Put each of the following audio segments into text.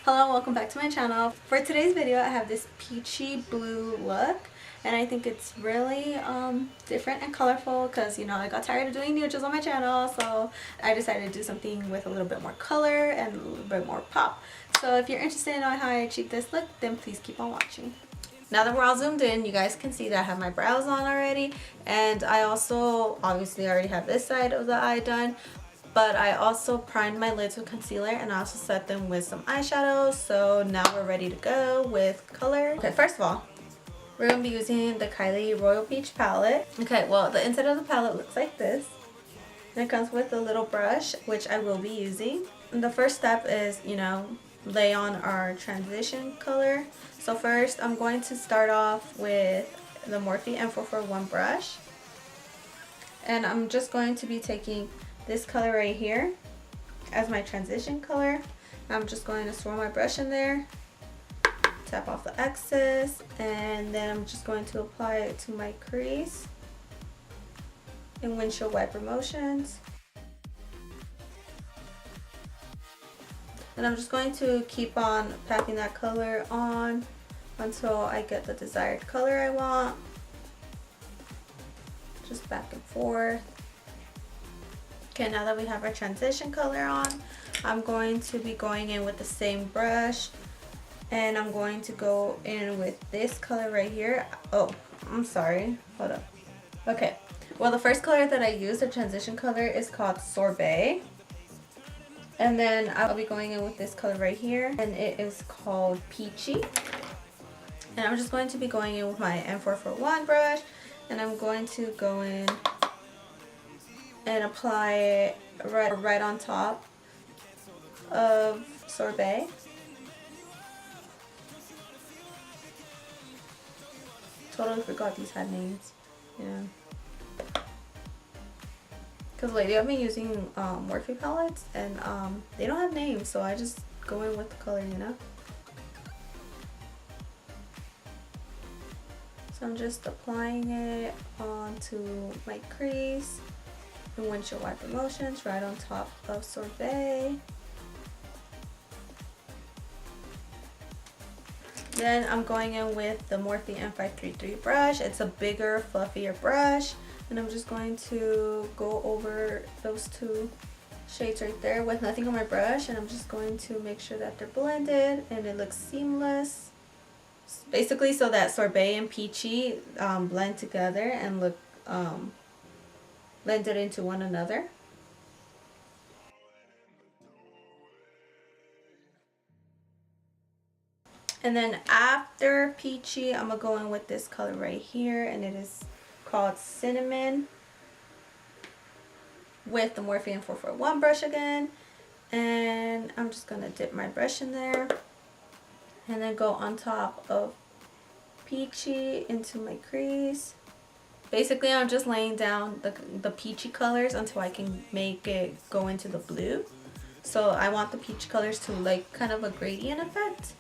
Hello, welcome back to my channel. For today's video, I have this peachy blue look, and I think it's really different and colorful because, you know, I got tired of doing neutrals on my channel, so I decided to do something with a little bit more color and a little bit more pop. So if you're interested in knowing how I achieve this look, then please keep on watching. Now that we're all zoomed in, you guys can see that I have my brows on already, and I also obviously already have this side of the eye done. But I also primed my lids with concealer, and I also set them with some eyeshadows. So now we're ready to go with color. Okay, first of all, we're going to be using the Kylie Royal Peach palette. Okay, well, the inside of the palette looks like this. And it comes with a little brush, which I will be using. And the first step is, you know, lay on our transition color. So first, I'm going to start off with the Morphe M441 brush. And I'm just going to be taking this color right here as my transition color. I'm just going to swirl my brush in there, tap off the excess, and then I'm just going to apply it to my crease in windshield wiper motions. And I'm just going to keep on packing that color on until I get the desired color I want. Just back and forth. Okay, now that we have our transition color on, I'm going to be going in with the same brush, and I'm going to go in with this color right here. Oh, I'm sorry, hold up. Okay, well, the first color that I use, the transition color, is called Sorbet. And then I'll be going in with this color right here, and it is called Peachy. And I'm just going to be going in with my M441 brush, and I'm going to go in and apply it right on top of Sorbet. Totally forgot these had names. Yeah. Because lately I've been using Morphe palettes, and they don't have names, so I just go in with the color, you know. So I'm just applying it onto my crease in windshield wiper motions right on top of Sorbet. Then I'm going in with the Morphe M533 brush. It's a bigger, fluffier brush, and I'm just going to go over those two shades right there with nothing on my brush, and I'm just going to make sure that they're blended and it looks seamless. Basically, so that Sorbet and Peachy blend together and look blended into one another. And then after Peachy, I'm gonna go in with this color right here, and it is called Cinammon, with the Morphe M441 brush again. And I'm just gonna dip my brush in there and then go on top of Peachy into my crease. Basically, I'm just laying down the peachy colors until I can make it go into the blue. So I want the peach colors to like kind of a gradient effect.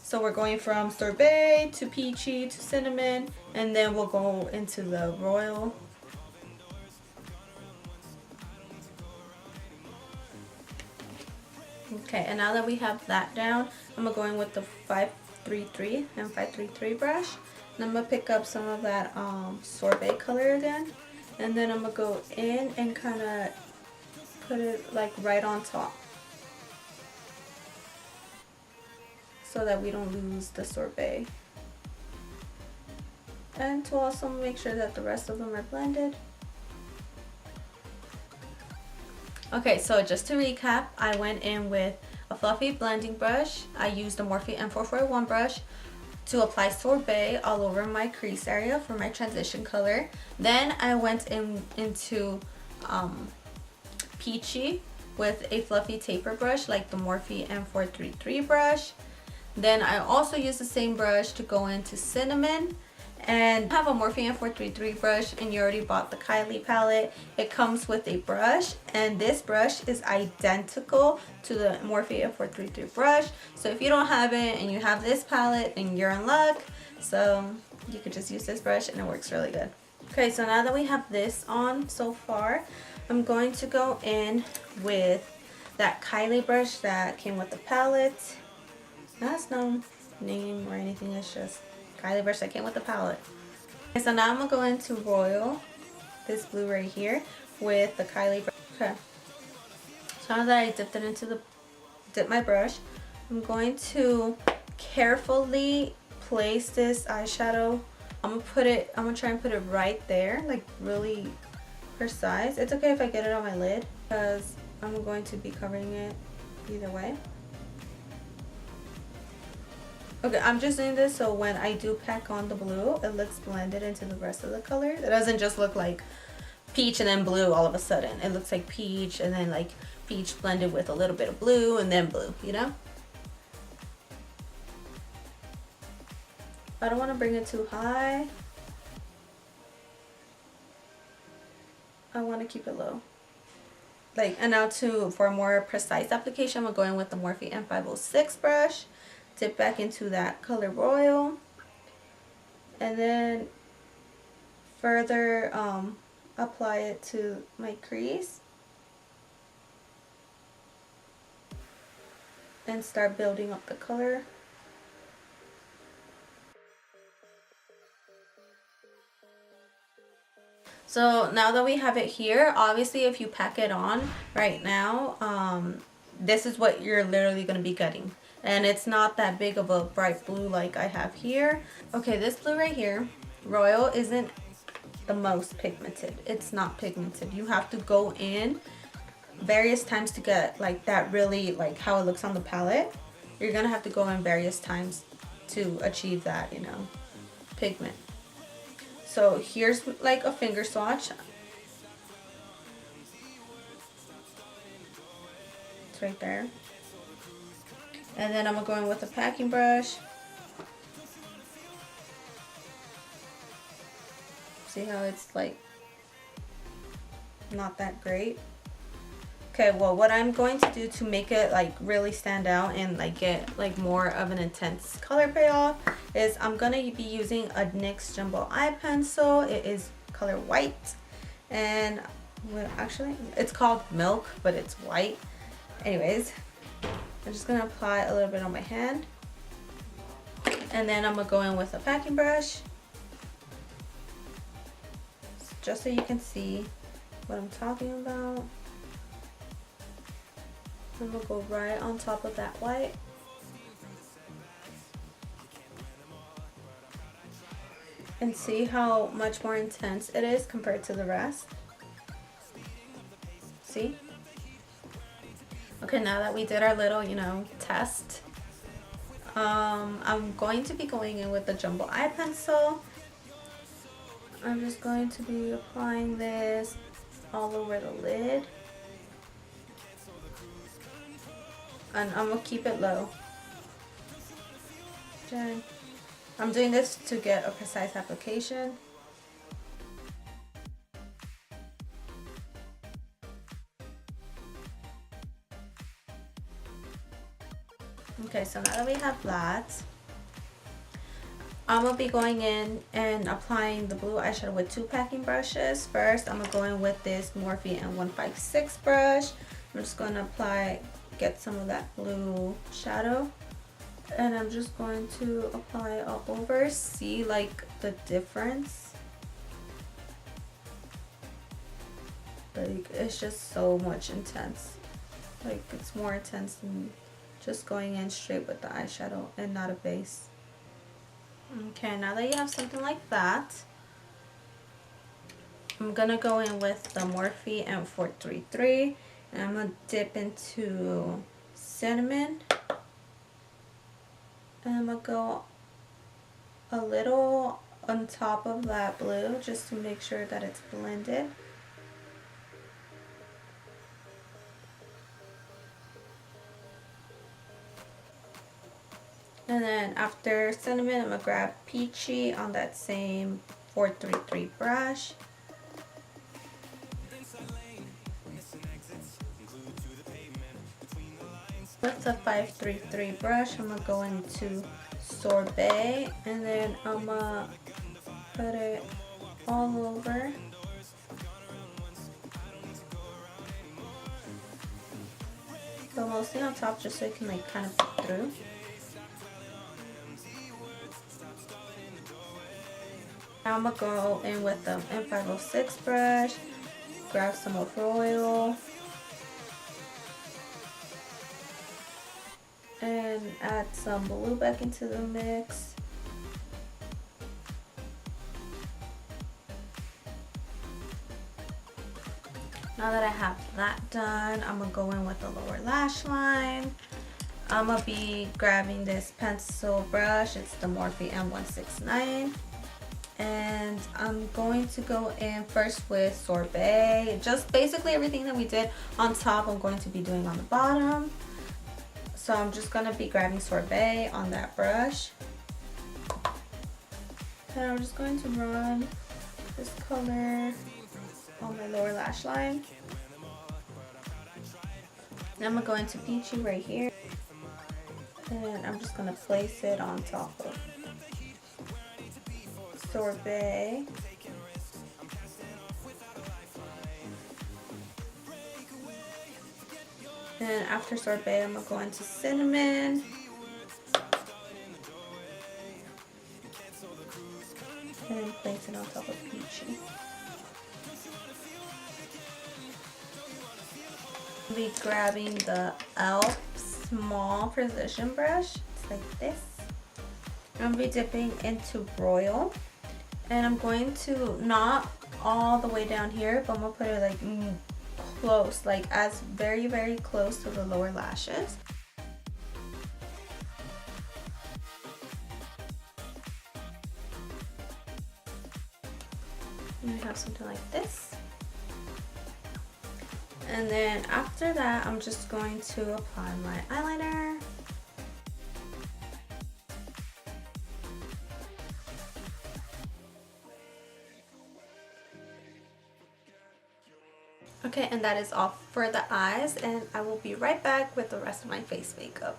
So we're going from Sorbet to Peachy to Cinammon, and then we'll go into the Royal. Okay, and now that we have that down, I'm going to go in with the 533 and 533 brush. And I'm going to pick up some of that Sorbet color again. And then I'm going to go in and kind of put it like right on top, so that we don't lose the Sorbet. And to also make sure that the rest of them are blended. Okay, so just to recap, I went in with a fluffy blending brush. I used the Morphe M441 brush to apply Sorbet all over my crease area for my transition color. Then I went into Peachy with a fluffy taper brush like the Morphe M433 brush. Then I also used the same brush to go into Cinammon. And I have a Morphe M433 brush, and you already bought the Kylie palette. It comes with a brush, and this brush is identical to the Morphe M433 brush. So if you don't have it and you have this palette, then you're in luck. So you could just use this brush and it works really good. Okay, so now that we have this on so far, I'm going to go in with that Kylie brush that came with the palette. That's no name or anything, it's just Kylie brush that came with the palette. Okay, so now I'm going to go into Royal, this blue right here, with the Kylie brush. Okay, so now that I dipped my brush, I'm going to carefully place this eyeshadow. I'm gonna try and put it right there, like really precise. It's okay if I get it on my lid because I'm going to be covering it either way. Okay, I'm just doing this so when I do pack on the blue, it looks blended into the rest of the color. It doesn't just look like peach and then blue all of a sudden. It looks like peach and then like peach blended with a little bit of blue and then blue, you know? I don't want to bring it too high. I want to keep it low. Like, and now for a more precise application, we're going with the Morphe M506 brush. Dip back into that color Royal. And then further apply it to my crease. And start building up the color. So now that we have it here, obviously if you pack it on right now, this is what you're literally going to be getting. And it's not that big of a bright blue like I have here. Okay, this blue right here, Royal, isn't the most pigmented. It's not pigmented. You have to go in various times to get like that really, like how it looks on the palette. You're going to have to go in various times to achieve that, you know, pigment. So here's like a finger swatch. It's right there. And then I'm going to go in with a packing brush. See how it's like not that great. Okay, well what I'm going to do to make it like really stand out and like get like more of an intense color payoff is I'm going to be using a NYX Jumbo Eye Pencil. It is color white and well, actually it's called Milk, but it's white. Anyways, I'm just going to apply a little bit on my hand. And then I'm going to go in with a packing brush. Just so you can see what I'm talking about. I'm going to go right on top of that white. And see how much more intense it is compared to the rest. See? Okay, now that we did our little, you know, test, I'm going to be going in with the Jumbo Eye Pencil. I'm just going to be applying this all over the lid. And I'm going to keep it low. Okay. I'm doing this to get a precise application. Okay, so now that we have that, I'm going to be going in and applying the blue eyeshadow with two packing brushes. First, I'm going to go in with this Morphe M156 brush. I'm just going to get some of that blue shadow. And I'm just going to apply it all over. See like the difference? Like it's just so much intense. Like it's more intense than just going in straight with the eyeshadow and not a base. Okay, now that you have something like that, I'm gonna go in with the Morphe M433 and I'm gonna dip into Cinammon. And I'm going to go a little on top of that blue just to make sure that it's blended. And then after Cinammon, I'm going to grab Peachy on that same 433 brush. With the 533 brush, I'm going to go into Sorbet, and then I'm going to put it all over. But mostly on top just so it can like kind of fit through. Now I'm going to go in with the M506 brush, grab some Morphe oil, and add some blue back into the mix. Now that I have that done, I'm going to go in with the lower lash line. I'm going to be grabbing this pencil brush. It's the Morphe M169. And I'm going to go in first with Sorbet. Just basically everything that we did on top, I'm going to be doing on the bottom. So I'm just going to be grabbing Sorbet on that brush. And I'm just going to run this color on my lower lash line. And I'm going to go into Peachy right here. And I'm just going to place it on top of Sorbet. And after Sorbet, I'm going to go into Cinammon. And place it on top of Peachy. I'll be grabbing the e.l.f. small precision brush. It's like this. I'm going to be dipping into Royal. And I'm going to, not all the way down here, but I'm going to put it like close, like as very, very close to the lower lashes. And we have something like this. And then after that, I'm just going to apply my eyeliner. Okay, and that is all for the eyes, and I will be right back with the rest of my face makeup.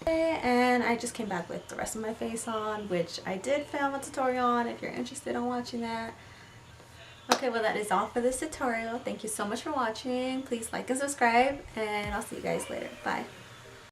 Okay, and I just came back with the rest of my face on, which I did film a tutorial on if you're interested in watching that. Okay, well that is all for this tutorial. Thank you so much for watching. Please like and subscribe, and I'll see you guys later. Bye.